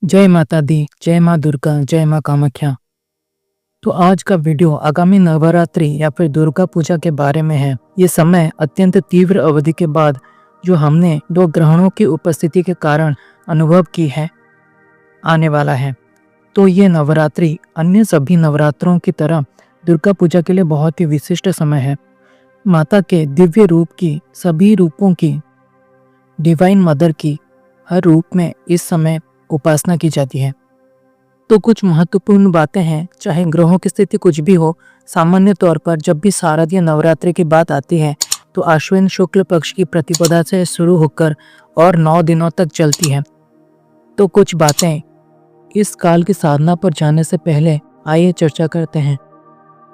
जय माता दी, जय माँ दुर्गा, जय माँ कामाख्या। तो आज का वीडियो आगामी नवरात्रि या फिर दुर्गा पूजा के बारे में है। ये समय अत्यंत तीव्र अवधि के बाद जो हमने दो ग्रहणों की उपस्थिति के कारण अनुभव की है, आने वाला है। तो ये नवरात्रि अन्य सभी नवरात्रों की तरह दुर्गा पूजा के लिए बहुत ही विशिष्ट समय है। माता के दिव्य रूप की, सभी रूपों की, डिवाइन मदर की हर रूप में इस समय उपासना की जाती है। तो कुछ महत्वपूर्ण बातें हैं, चाहे ग्रहों की स्थिति कुछ भी हो। सामान्य तौर पर जब भी शारदीय नवरात्रि की बात आती है तो आश्विन शुक्ल पक्ष की प्रतिपदा से शुरू होकर और 9 दिनों तक चलती है। तो कुछ बातें इस काल की साधना पर जाने से पहले आइए चर्चा करते हैं।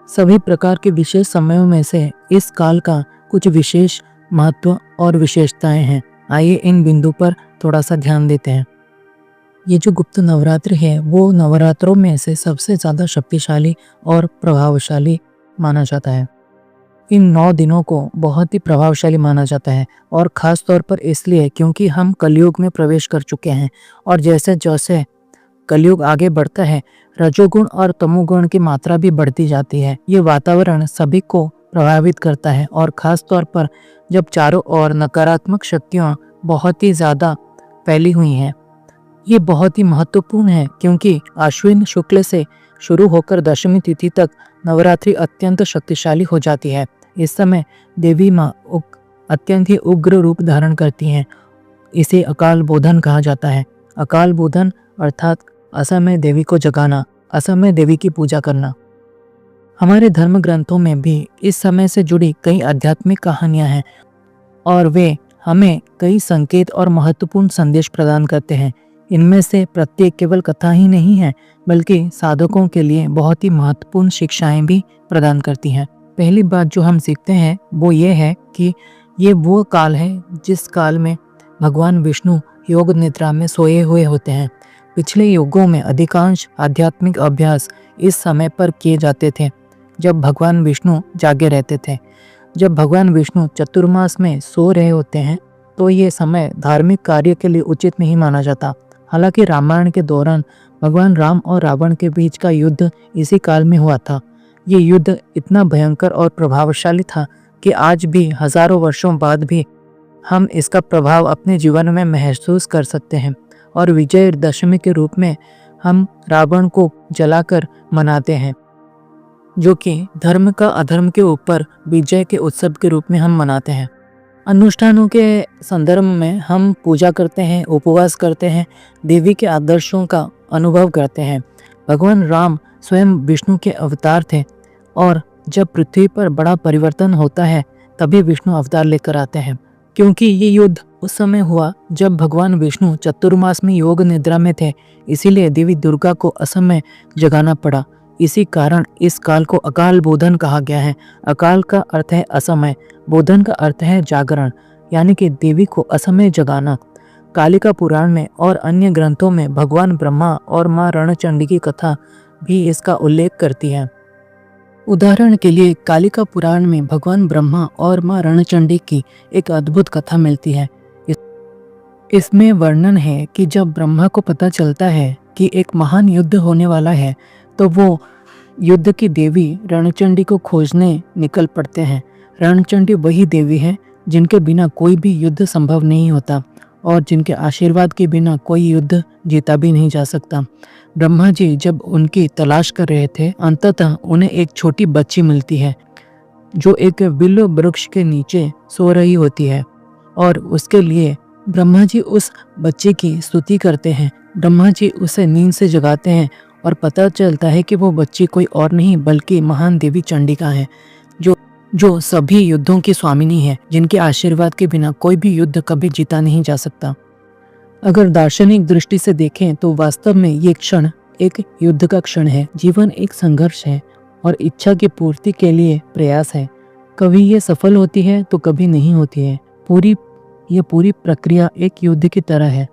सभी प्रकार के विशेष समयों में से इस काल का कुछ विशेष महत्व और विशेषताएं हैं। आइए इन बिंदु पर थोड़ा सा ध्यान देते हैं। ये जो गुप्त नवरात्र है वो नवरात्रों में से सबसे ज़्यादा शक्तिशाली और प्रभावशाली माना जाता है। इन 9 दिनों को बहुत ही प्रभावशाली माना जाता है और ख़ास तौर पर इसलिए क्योंकि हम कलयुग में प्रवेश कर चुके हैं और जैसे जैसे कलयुग आगे बढ़ता है रजोगुण और तमोगुण की मात्रा भी बढ़ती जाती है। ये वातावरण सभी को प्रभावित करता है और ख़ास तौर पर जब चारों ओर नकारात्मक शक्तियाँ बहुत ही ज़्यादा फैली हुई हैं। ये बहुत ही महत्वपूर्ण है क्योंकि आश्विन शुक्ल से शुरू होकर दशमी तिथि तक नवरात्रि अत्यंत शक्तिशाली हो जाती है। इस समय देवी माँ अत्यंत ही उग्र रूप धारण करती हैं। इसे अकाल बोधन कहा जाता है। अकाल बोधन अर्थात असमय देवी को जगाना, असमय देवी की पूजा करना। हमारे धर्म ग्रंथों में भी इस समय से जुड़ी कई आध्यात्मिक कहानियां हैं और वे हमें कई संकेत और महत्वपूर्ण संदेश प्रदान करते हैं। इनमें से प्रत्येक केवल कथा ही नहीं है बल्कि साधकों के लिए बहुत ही महत्वपूर्ण शिक्षाएं भी प्रदान करती हैं। पहली बात जो हम सीखते हैं वो ये है कि ये वो काल है जिस काल में भगवान विष्णु योग निद्रा में सोए हुए होते हैं। पिछले युगों में अधिकांश आध्यात्मिक अभ्यास इस समय पर किए जाते थे जब भगवान विष्णु जागे रहते थे। जब भगवान विष्णु चतुर्मास में सो रहे होते हैं तो ये समय धार्मिक कार्य के लिए उचित नहीं माना जाता। हालांकि रामायण के दौरान भगवान राम और रावण के बीच का युद्ध इसी काल में हुआ था। ये युद्ध इतना भयंकर और प्रभावशाली था कि आज भी हजारों वर्षों बाद भी हम इसका प्रभाव अपने जीवन में महसूस कर सकते हैं और विजयदशमी के रूप में हम रावण को जलाकर मनाते हैं, जो कि धर्म का अधर्म के ऊपर विजय के उत्सव के रूप में हम मनाते हैं। अनुष्ठानों के संदर्भ में हम पूजा करते हैं, उपवास करते हैं, देवी के आदर्शों का अनुभव करते हैं। भगवान राम स्वयं विष्णु के अवतार थे और जब पृथ्वी पर बड़ा परिवर्तन होता है तभी विष्णु अवतार लेकर आते हैं। क्योंकि ये युद्ध उस समय हुआ जब भगवान विष्णु चतुर्मास में योग निद्रा में थे, इसीलिए देवी दुर्गा को असमय जगाना पड़ा। इसी कारण इस काल को अकाल बोधन कहा गया है। अकाल का अर्थ है असमय, बोधन का अर्थ है जागरण, यानी कि देवी को असमय जगाना। कालिका पुराण में और अन्य ग्रंथों में भगवान ब्रह्मा और माँ रणचंडी की कथा भी इसका उल्लेख करती है। उदाहरण के लिए कालिका पुराण में भगवान ब्रह्मा और माँ रणचंडी की एक अद्भुत कथा मिलती है। इसमें वर्णन है कि जब ब्रह्मा को पता चलता है कि एक महान युद्ध होने वाला है तो वो युद्ध की देवी रणचंडी को खोजने निकल पड़ते हैं। रणचंडी वही देवी है जिनके बिना कोई भी युद्ध संभव नहीं होता और जिनके आशीर्वाद के बिना कोई युद्ध जीता भी नहीं जा सकता। ब्रह्मा जी जब उनकी तलाश कर रहे थे, अंततः उन्हें एक छोटी बच्ची मिलती है जो एक बिल्व वृक्ष के नीचे सो रही होती है और उसके लिए ब्रह्मा जी उस बच्चे की स्तुति करते हैं। ब्रह्मा जी उसे नींद से जगाते हैं और पता चलता है कि वो बच्ची कोई और नहीं बल्कि महान देवी चंडिका है, जो सभी युद्धों की स्वामिनी है, जिनके आशीर्वाद के बिना कोई भी युद्ध कभी जीता नहीं जा सकता। अगर दार्शनिक दृष्टि से देखें तो वास्तव में ये क्षण एक युद्ध का क्षण है। जीवन एक संघर्ष है और इच्छा की पूर्ति के लिए प्रयास है। कभी ये सफल होती है तो कभी नहीं होती है। ये पूरी प्रक्रिया एक युद्ध की तरह है।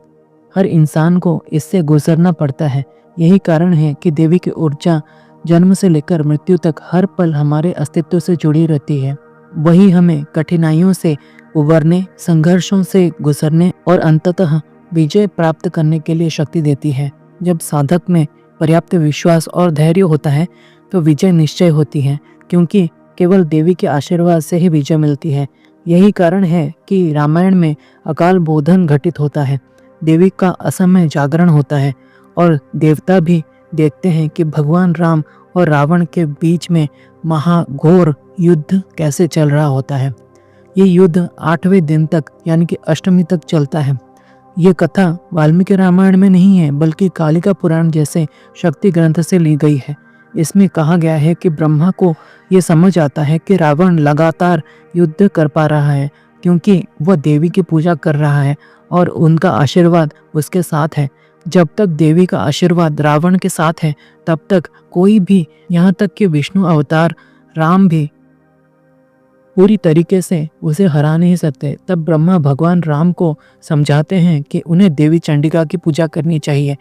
हर इंसान को इससे गुजरना पड़ता है। यही कारण है कि देवी की ऊर्जा जन्म से लेकर मृत्यु तक हर पल हमारे अस्तित्व से जुड़ी रहती है। वही हमें कठिनाइयों से उबरने, संघर्षों से गुजरने और अंततः विजय प्राप्त करने के लिए शक्ति देती है। जब साधक में पर्याप्त विश्वास और धैर्य होता है तो विजय निश्चय होती है, क्योंकि केवल देवी के आशीर्वाद से ही विजय मिलती है। यही कारण है कि रामायण में अकाल बोधन घटित होता है, देवी का असमय जागरण होता है और देवता भी देखते हैं कि भगवान राम और रावण के बीच में महाघोर युद्ध कैसे चल रहा होता है। ये युद्ध 8वें दिन तक यानी कि अष्टमी तक चलता है। ये कथा वाल्मीकि रामायण में नहीं है, बल्कि कालिका पुराण जैसे शक्ति ग्रंथ से ली गई है। इसमें कहा गया है कि ब्रह्मा को ये समझ आता है कि रावण लगातार युद्ध कर पा रहा है, क्योंकि वह देवी की पूजा कर रहा है और उनका आशीर्वाद उसके साथ है। जब तक देवी का आशीर्वाद रावण के साथ है, तब तक कोई भी, यहाँ तक कि विष्णु अवतार राम भी पूरी तरीके से उसे हरा नहीं सकते। तब ब्रह्मा भगवान राम को समझाते हैं कि उन्हें देवी चंडिका की पूजा करनी चाहिए।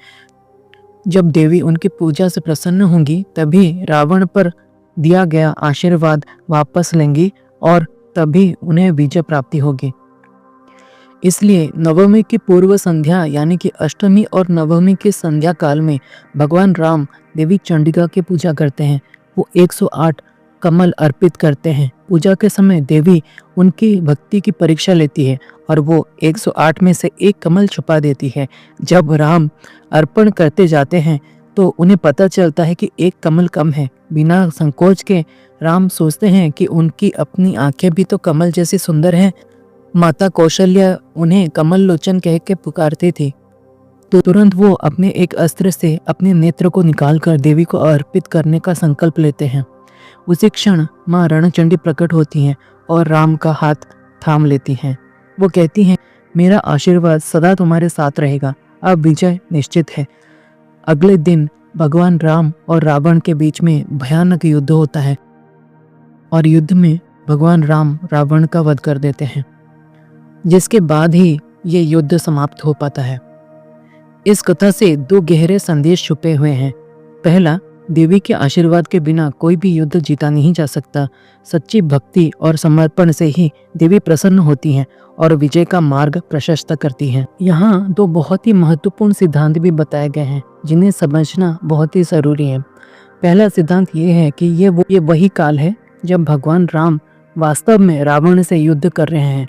जब देवी उनकी पूजा से प्रसन्न होंगी, तभी रावण पर दिया गया आशीर्वाद वापस लेंगी और तभी उन्हें विजय प्राप्ति होगी। इसलिए नवमी की पूर्व संध्या यानी कि अष्टमी और नवमी के संध्या काल में भगवान राम देवी चंडिका की पूजा करते हैं। वो 108 कमल अर्पित करते हैं। पूजा के समय देवी उनकी भक्ति की परीक्षा लेती है और वो 108 में से एक कमल छुपा देती है। जब राम अर्पण करते जाते हैं तो उन्हें पता चलता है कि एक कमल कम है। बिना संकोच के राम सोचते हैं कि उनकी अपनी आंखें भी तो कमल जैसी सुंदर हैं। माता कौशल्या उन्हें कमल लोचन कह के पुकारती थी, तो तुरंत वो अपने एक अस्त्र से अपने नेत्र को निकालकर देवी को अर्पित करने का संकल्प लेते हैं। उसी क्षण माँ रणचंडी प्रकट होती हैं और राम का हाथ थाम लेती हैं। वो कहती हैं, मेरा आशीर्वाद सदा तुम्हारे साथ रहेगा, अब विजय निश्चित है। अगले दिन भगवान राम और रावण के बीच में भयानक युद्ध होता है और युद्ध में भगवान राम रावण का वध कर देते हैं, जिसके बाद ही ये युद्ध समाप्त हो पाता है। इस कथा से दो गहरे संदेश छुपे हुए हैं। पहला, देवी के आशीर्वाद के बिना कोई भी युद्ध जीता नहीं जा सकता। सच्ची भक्ति और समर्पण से ही देवी प्रसन्न होती हैं और विजय का मार्ग प्रशस्त करती हैं। यहाँ दो बहुत ही महत्वपूर्ण सिद्धांत भी बताए गए हैं, जिन्हें समझना बहुत ही जरूरी है। पहला सिद्धांत ये है कि ये वही काल है जब भगवान राम वास्तव में रावण से युद्ध कर रहे हैं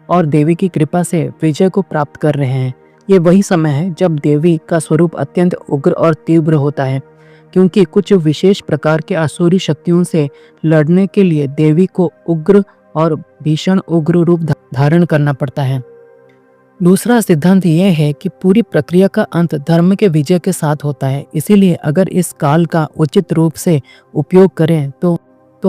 और देवी की कृपा से विजय को प्राप्त कर रहे हैं। ये वही समय है जब देवी का स्वरूप अत्यंत उग्र और तीव्र होता है, क्योंकि कुछ विशेष प्रकार के आसुरी शक्तियों से लड़ने के लिए देवी को उग्र और भीषण उग्र रूप धारण करना पड़ता है। दूसरा सिद्धांत यह है कि पूरी प्रक्रिया का अंत धर्म के विजय के साथ होता है। इसीलिए अगर इस काल का उचित रूप से उपयोग करें तो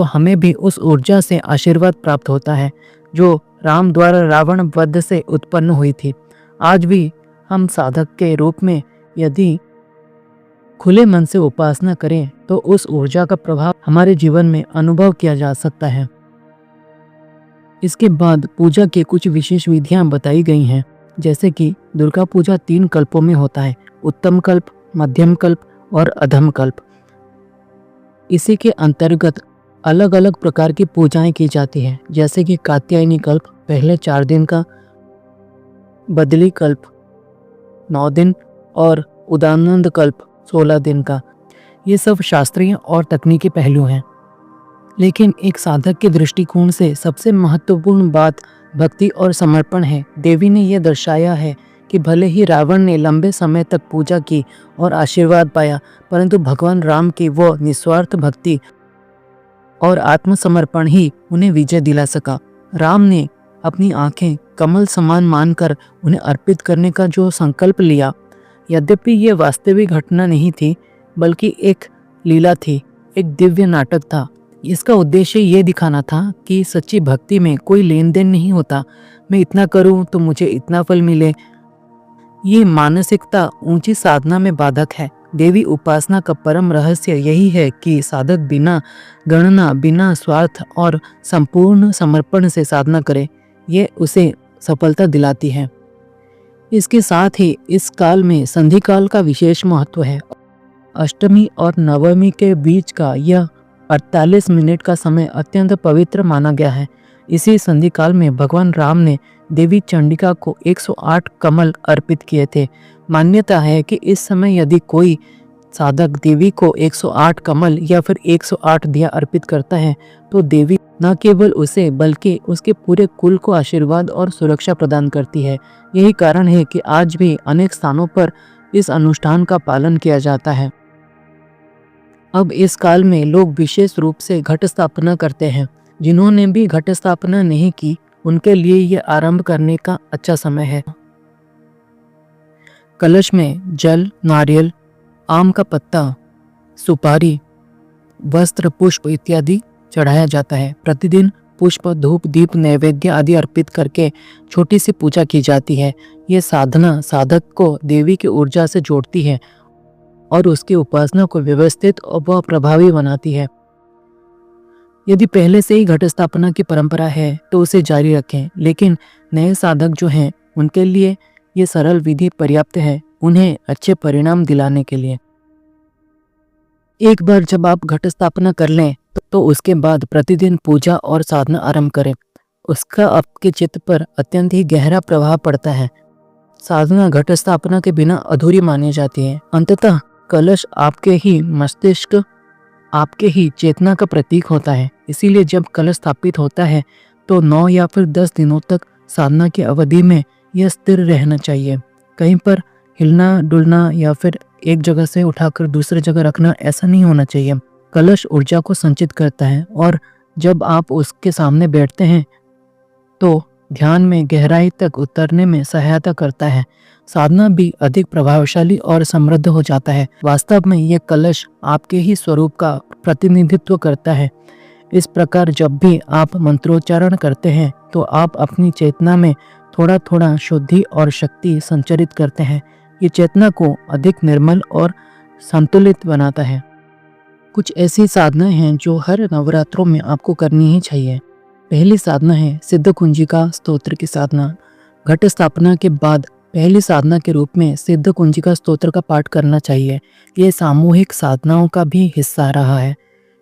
हमें भी उस ऊर्जा से आशीर्वाद प्राप्त होता है जो राम द्वारा रावण वध से उत्पन्न हुई थी। आज भी हम साधक के रूप में यदि खुले मन से उपासना करें तो उस ऊर्जा का प्रभाव हमारे जीवन में अनुभव किया जा सकता है। इसके बाद पूजा के कुछ विशेष विधियां बताई गई हैं, जैसे कि दुर्गा पूजा 3 कल्पों में होता है, उत्तम कल्प, मध्यम कल्प और अधम कल्प। इसी के अंतर्गत अलग अलग प्रकार की पूजाएं की जाती हैं, जैसे कि कात्यायनी कल्प पहले 4 दिन का, बदली कल्प 9 दिन और उदानंद कल्प 16 दिन का। ये सब शास्त्रीय और तकनीकी पहलू हैं, लेकिन एक साधक के दृष्टिकोण से सबसे महत्वपूर्ण बात भक्ति और समर्पण है। देवी ने यह दर्शाया है कि भले ही रावण ने लंबे समय तक पूजा की और आशीर्वाद पाया, परंतु भगवान राम की वो निस्वार्थ भक्ति और आत्मसमर्पण ही उन्हें विजय दिला सका। राम ने अपनी आंखें कमल समान मानकर उन्हें अर्पित करने का जो संकल्प लिया, यद्यपि ये वास्तविक घटना नहीं थी बल्कि एक लीला थी, एक दिव्य नाटक था। इसका उद्देश्य ये दिखाना था कि सच्ची भक्ति में कोई लेन देन नहीं होता, मैं इतना करूं तो मुझे इतना फल मिले। ये मानसिकता ऊंची साधना में बाधक है। देवी उपासना का परम रहस्य यही है कि साधक बिना गणना, बिना स्वार्थ और संपूर्ण समर्पण से साधना करे। ये उसे सफलता दिलाती है। इसके साथ ही इस काल में संधि काल का विशेष महत्व है। अष्टमी और नवमी के बीच का यह 48 मिनट का समय अत्यंत पवित्र माना गया है। इसी संधि काल में भगवान राम ने देवी चंडिका को 108 कमल अर्पित किए थे। मान्यता है कि इस समय यदि कोई साधक देवी को 108 कमल या फिर 108 दिया अर्पित करता है तो देवी न केवल उसे बल्कि उसके पूरे कुल को आशीर्वाद और सुरक्षा प्रदान करती है। यही कारण है कि आज भी अनेक स्थानों पर इस अनुष्ठान का पालन किया जाता है। अब इस काल में लोग विशेष रूप से घट स्थापना करते हैं। जिन्होंने भी घट स्थापना नहीं की उनके लिए यह आरंभ करने का अच्छा समय है। कलश में जल, नारियल, आम का पत्ता, सुपारी, वस्त्र, पुष्प इत्यादि चढ़ाया जाता है। प्रतिदिन पुष्प, धूप, दीप, नैवेद्य आदि अर्पित करके छोटी सी पूजा की जाती है। ये साधना साधक को देवी की ऊर्जा से जोड़ती है और उसकी उपासना को व्यवस्थित व प्रभावी बनाती है। यदि पहले से ही घट स्थापना की परंपरा है तो उसे जारी रखें, लेकिन नए साधक जो हैं उनके लिए ये सरल विधि पर्याप्त है उन्हें अच्छे परिणाम दिलाने के लिए। एक बार जब आप घट स्थापना कर लें तो उसके बाद प्रतिदिन पूजा और साधना आरंभ करें। उसका आपके चित्त पर अत्यंत ही गहरा प्रभाव पड़ता है। साधना घट स्थापना के बिना अधूरी मानी जाती है। अंततः कलश आपके ही मस्तिष्क, आपके ही चेतना का प्रतीक होता है। इसीलिए जब कलश स्थापित होता है तो 9 या फिर 10 दिनों तक साधना की अवधि में यह स्थिर रहना चाहिए। कहीं पर हिलना डुलना या फिर एक जगह से उठाकर दूसरी जगह रखना ऐसा नहीं होना चाहिए। कलश ऊर्जा को संचित करता है और जब आप उसके सामने बैठते हैं तो ध्यान में गहराई तक उतरने में सहायता करता है। साधना भी अधिक प्रभावशाली और समृद्ध हो जाता है। वास्तव में यह कलश आपके ही स्वरूप का प्रतिनिधित्व करता है। इस प्रकार जब भी आप मंत्रोच्चारण करते हैं तो आप अपनी चेतना में थोड़ा थोड़ा शुद्धि और शक्ति संचरित करते हैं। ये चेतना को अधिक निर्मल और संतुलित बनाता है। कुछ ऐसी साधनाएं हैं जो हर नवरात्रों में आपको करनी ही चाहिए। पहली साधना है सिद्ध कुंजिका स्तोत्र की साधना। घट स्थापना के बाद पहली साधना के रूप में सिद्ध कुंजिका स्तोत्र का पाठ करना चाहिए। ये सामूहिक साधनाओं का भी हिस्सा रहा है।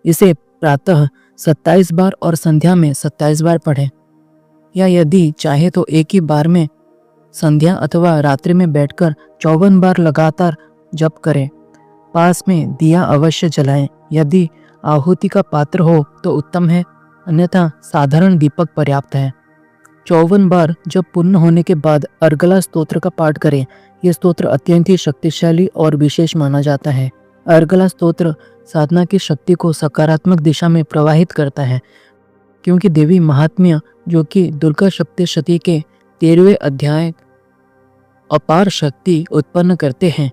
इसे प्रातः 27 बार और संध्या में 27 बार पढ़ें, या यदि चाहे तो एक ही बार में संध्या अथवा रात्रि में बैठकर 54 बार लगातार जप करें। पास में दिया अवश्य जलाएं। यदि आहुति का पात्र हो तो उत्तम है, अन्यथा साधारण दीपक पर्याप्त है। 54 बार जब पूर्ण होने के बाद अर्गला स्तोत्र का पाठ करें। यह स्तोत्र अत्यंत ही शक्तिशाली और विशेष माना जाता है। अर्गला स्तोत्र साधना की शक्ति को सकारात्मक दिशा में प्रवाहित करता है, क्योंकि देवी महात्म्य जो कि दुर्गा सप्तशती के 13वें अध्याय अपार शक्ति उत्पन्न करते हैं,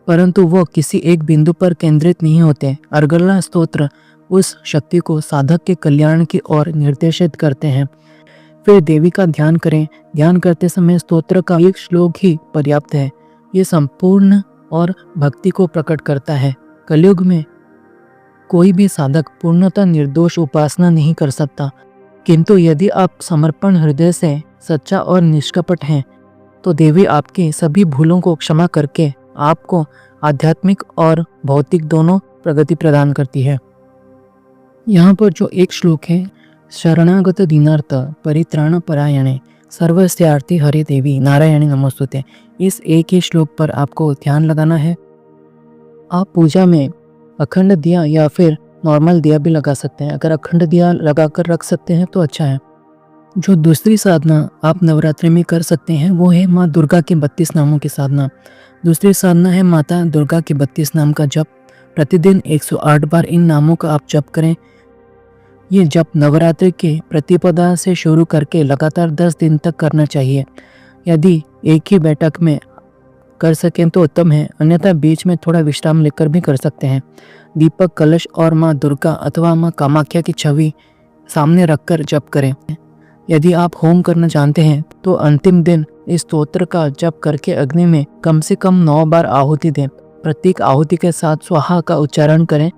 परंतु वो किसी एक बिंदु पर केंद्रित नहीं होते। अर्गला स्तोत्र उस शक्ति को साधक के कल्याण की ओर निर्देशित करते हैं। फिर देवी का ध्यान करें। ध्यान करते समय स्तोत्र का एक श्लोक ही पर्याप्त है। ये संपूर्ण और भक्ति को प्रकट करता है। कलयुग में कोई भी साधक पूर्णतः निर्दोष उपासना नहीं कर सकता, किंतु यदि आप समर्पण हृदय से सच्चा और निष्कपट हैं तो देवी आपकी सभी भूलों को क्षमा करके आपको आध्यात्मिक और भौतिक दोनों प्रगति प्रदान करती है। यहाँ पर जो एक श्लोक है, शरणागत दीनार्थ परित्राण परायणे सर्वस्यार्थी हरे देवी नारायणी नमोस्तुते, इस एक ही श्लोक पर आपको ध्यान लगाना है। आप पूजा में अखंड दिया या फिर नॉर्मल दिया भी लगा सकते हैं। अगर अखंड दिया लगाकर रख सकते हैं तो अच्छा है। जो दूसरी साधना आप नवरात्रि में कर सकते हैं वो है माँ दुर्गा के 32 नामों की साधना। दूसरी साधना है माता दुर्गा के 32 नाम का जप। प्रतिदिन 108 बार इन नामों का आप जप करें। ये जप नवरात्रि के प्रतिपदा से शुरू करके लगातार 10 दिन तक करना चाहिए। यदि एक ही बैठक में कर सकें तो उत्तम है, अन्यथा बीच में थोड़ा विश्राम लेकर भी कर सकते हैं। दीपक, कलश और माँ दुर्गा अथवा माँ कामाख्या की छवि सामने रखकर जप करें। यदि आप होम करना जानते हैं तो अंतिम दिन इस स्तोत्र का जप करके अग्नि में कम से कम 9 बार आहुति दें। प्रत्येक आहुति के साथ स्वाहा का उच्चारण करें।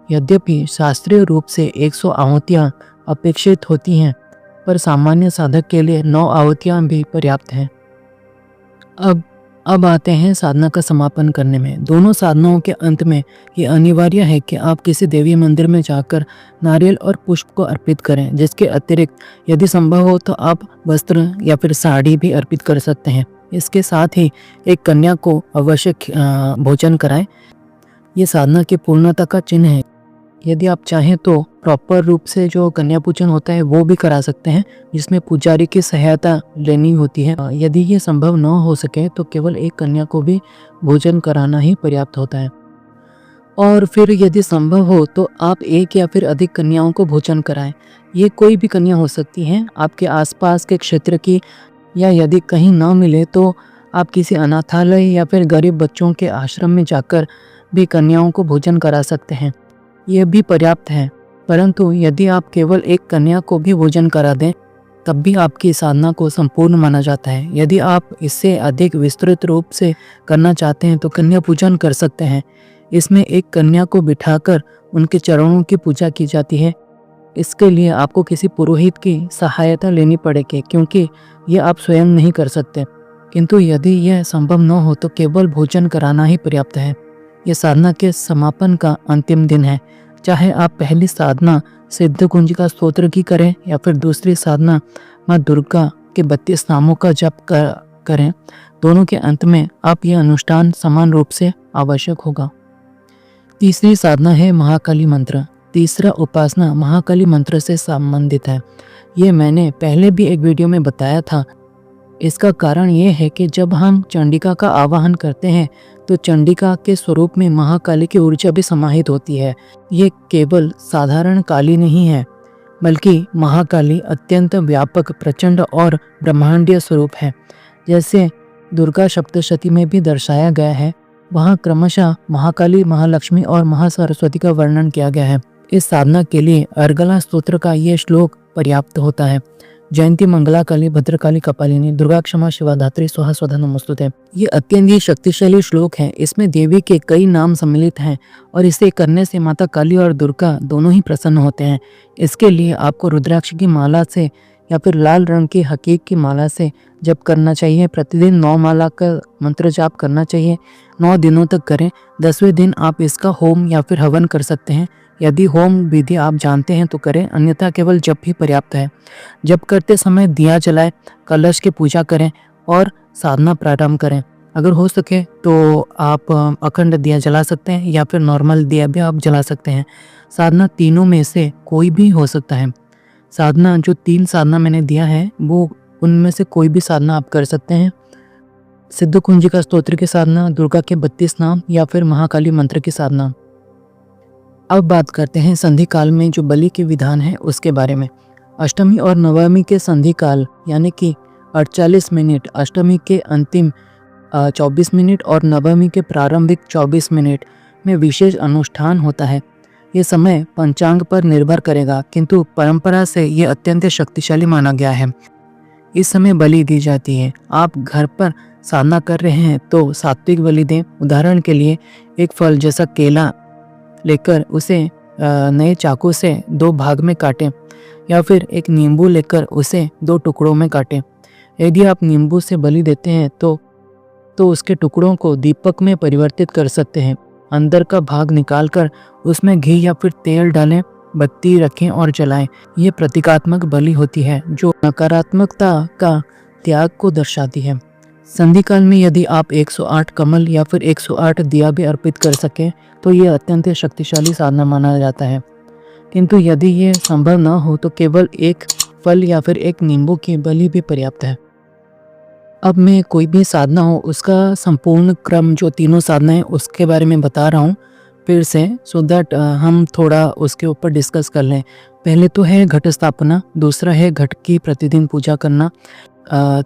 यद्यपि शास्त्रीय रूप से 100 आहुतियाँ अपेक्षित होती हैं, पर सामान्य साधक के लिए 9 आहुतियाँ भी पर्याप्त हैं। अब आते हैं साधना का समापन करने में। दोनों साधनाओं के अंत में ये अनिवार्य है कि आप किसी देवी मंदिर में जाकर नारियल और पुष्प को अर्पित करें। जिसके अतिरिक्त यदि संभव हो तो आप वस्त्र या फिर साड़ी भी अर्पित कर सकते हैं। इसके साथ ही एक कन्या को अवश्य भोजन कराएं। ये साधना की पूर्णता का चिन्ह है। यदि आप चाहें तो प्रॉपर रूप से जो कन्या पूजन होता है वो भी करा सकते हैं, जिसमें पुजारी की सहायता लेनी होती है। यदि ये संभव न हो सके तो केवल एक कन्या को भी भोजन कराना ही पर्याप्त होता है। और फिर यदि संभव हो तो आप एक या फिर अधिक कन्याओं को भोजन कराएं। ये कोई भी कन्या हो सकती हैं, आपके आसपास के क्षेत्र की, या यदि कहीं ना मिले तो आप किसी अनाथालय या फिर गरीब बच्चों के आश्रम में जाकर भी कन्याओं को भोजन करा सकते हैं। यह भी पर्याप्त है। परंतु यदि आप केवल एक कन्या को भी भोजन करा दें तब भी आपकी साधना को संपूर्ण माना जाता है। यदि आप इससे अधिक विस्तृत रूप से करना चाहते हैं तो कन्या पूजन कर सकते हैं। इसमें एक कन्या को बिठाकर उनके चरणों की पूजा की जाती है। इसके लिए आपको किसी पुरोहित की सहायता लेनी पड़ेगी, क्योंकि यह आप स्वयं नहीं कर सकते। किंतु यदि यह संभव न हो तो केवल भोजन कराना ही पर्याप्त है। यह साधना के समापन का अंतिम दिन है। चाहे आप पहली साधना सिद्ध कुंजिका स्तोत्र की करें या फिर दूसरी साधना माँ दुर्गा के 32 नामों का जप करें, दोनों के अंत में आप यह अनुष्ठान समान रूप से आवश्यक होगा। तीसरी साधना है महाकाली मंत्र। तीसरा उपासना महाकाली मंत्र से संबंधित है। ये मैंने पहले भी एक वीडियो में बताया था। इसका कारण ये है कि जब हम चंडिका का आवाहन करते हैं तो चंडिका के स्वरूप में महाकाली की ऊर्जा भी समाहित होती है। ये केवल साधारण काली नहीं है, बल्कि महाकाली अत्यंत व्यापक, प्रचंड और ब्रह्मांडीय स्वरूप है। जैसे दुर्गा सप्तशती में भी दर्शाया गया है, वहाँ क्रमशः महाकाली, महालक्ष्मी और महासरस्वती का वर्णन किया गया है। इस साधना के लिए अर्गला स्तोत्र का ये श्लोक पर्याप्त होता है। जयंती मंगला काली भद्रकाली कपालिनी दुर्गा क्षमा शिवा धात्री स्वाहा स्वधा नमोस्तुते। ये अत्यंत ही शक्तिशाली श्लोक है। इसमें देवी के कई नाम सम्मिलित हैं और इसे करने से माता काली और दुर्गा दोनों ही प्रसन्न होते हैं। इसके लिए आपको रुद्राक्ष की माला से या फिर लाल रंग की हकीक की माला से जप करना चाहिए। प्रतिदिन 9 माला का मंत्र जाप करना चाहिए। 9 दिनों तक करें। 10वें दिन आप इसका होम या फिर हवन कर सकते हैं। यदि होम विधि आप जानते हैं तो करें, अन्यथा केवल जप ही पर्याप्त है। जप करते समय दिया जलाएं, कलश की पूजा करें और साधना प्रारंभ करें। अगर हो सके तो आप अखंड दिया जला सकते हैं या फिर नॉर्मल दिया भी आप जला सकते हैं। साधना तीनों में से कोई भी हो सकता है। साधना जो 3 साधना मैंने दिया है वो उनमें से कोई भी साधना आप कर सकते हैं। सिद्ध कुंजिका स्तोत्र की साधना, दुर्गा के 32 नाम या फिर महाकाली मंत्र की साधना। अब बात करते हैं संधि काल में जो बलि के विधान है उसके बारे में। अष्टमी और नवमी के संधि काल यानी कि 48 मिनट, अष्टमी के अंतिम 24 मिनट और नवमी के प्रारंभिक 24 मिनट में विशेष अनुष्ठान होता है। ये समय पंचांग पर निर्भर करेगा, किंतु परंपरा से ये अत्यंत शक्तिशाली माना गया है। इस समय बलि दी जाती है। आप घर पर साधना कर रहे हैं तो सात्विक बलि दें। उदाहरण के लिए एक फल जैसा केला लेकर उसे नए चाकू से 2 भाग में काटें या फिर एक नींबू लेकर उसे 2 टुकड़ों में काटें। यदि आप नींबू से बलि देते हैं तो उसके टुकड़ों को दीपक में परिवर्तित कर सकते हैं। अंदर का भाग निकालकर उसमें घी या फिर तेल डालें, बत्ती रखें और जलाएं। ये प्रतीकात्मक बलि होती है जो नकारात्मकता का त्याग को दर्शाती है। संधि काल में यदि आप 108 कमल या फिर 108 दिया भी अर्पित कर सकें तो ये अत्यंत शक्तिशाली साधना माना जाता है। किंतु यदि ये संभव न हो तो केवल एक फल या फिर एक नींबू की बलि भी पर्याप्त है। अब मैं कोई भी साधना हो उसका संपूर्ण क्रम जो तीनों साधना है उसके बारे में बता रहा हूँ फिर से, सो दैट हम थोड़ा उसके ऊपर डिस्कस कर लें। पहले तो है घट स्थापना, दूसरा है घट की प्रतिदिन पूजा करना।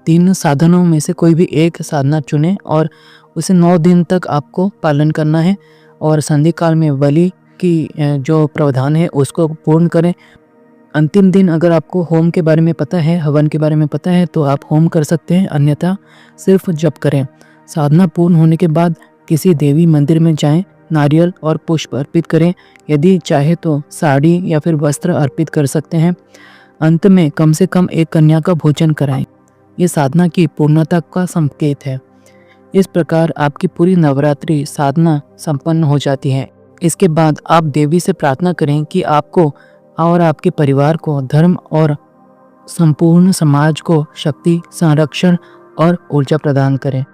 3 साधनों में से कोई भी एक साधना चुनें और उसे 9 दिन तक आपको पालन करना है। और संधि काल में बलि की जो प्रावधान है उसको पूर्ण करें। अंतिम दिन अगर आपको होम के बारे में पता है, हवन के बारे में पता है तो आप होम कर सकते हैं, अन्यथा सिर्फ जप करें। साधना पूर्ण होने के बाद किसी देवी मंदिर में जाएं, नारियल और पुष्प अर्पित करें। यदि चाहे तो साड़ी या फिर वस्त्र अर्पित कर सकते हैं। अंत में कम से कम एक कन्या का भोजन कराएं। ये साधना की पूर्णता का संकेत है। इस प्रकार आपकी पूरी नवरात्रि साधना संपन्न हो जाती है। इसके बाद आप देवी से प्रार्थना करें कि आपको और आपके परिवार को, धर्म और संपूर्ण समाज को शक्ति, संरक्षण और ऊर्जा प्रदान करें।